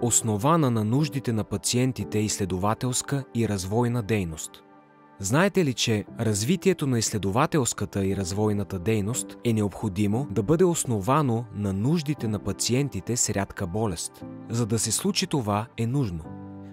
основана на нуждите на пациентите изследователска и развойна дейност. Знаете ли, че развитието на изследователската и развойната дейност е необходимо да бъде основано на нуждите на пациентите с рядка болест? За да се случи това е нужно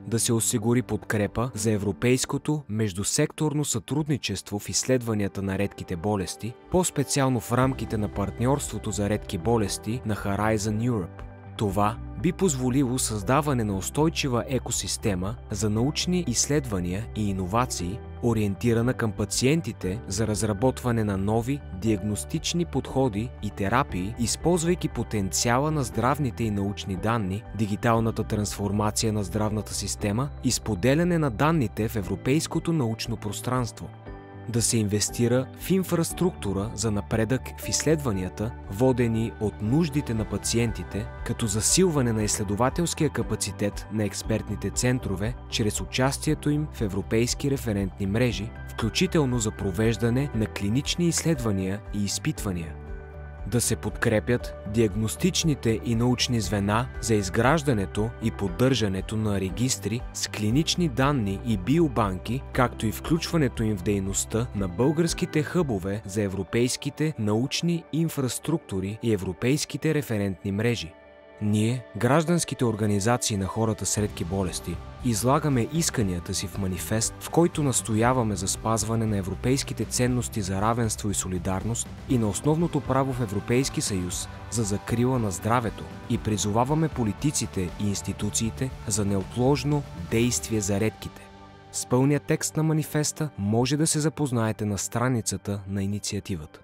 да се осигури подкрепа за европейското междусекторно сътрудничество в изследванията на редките болести, по-специално в рамките на партньорството за редки болести на Horizon Europe. Това би позволило създаване на устойчива екосистема за научни изследвания и иновации, ориентирана към пациентите за разработване на нови диагностични подходи и терапии, използвайки потенциала на здравните и научни данни, дигиталната трансформация на здравната система и споделяне на данните в европейското научно пространство. Да се инвестира в инфраструктура за напредък в изследванията, водени от нуждите на пациентите, като засилване на изследователския капацитет на експертните центрове чрез участието им в европейски референтни мрежи, включително за провеждане на клинични изследвания и изпитвания. Да се подкрепят диагностичните и научни звена за изграждането и поддържането на регистри с клинични данни и биобанки, както и включването им в дейността на българските хъбове за европейските научни инфраструктури и европейските референтни мрежи. Ние, гражданските организации на хората с редки болести, излагаме исканията си в манифест, в който настояваме за спазване на европейските ценности за равенство и солидарност и на основното право в Европейски съюз за закрила на здравето и призоваваме политиците и институциите за неотложно действие за редките. С пълния текст на манифеста може да се запознаете на страницата на инициативата.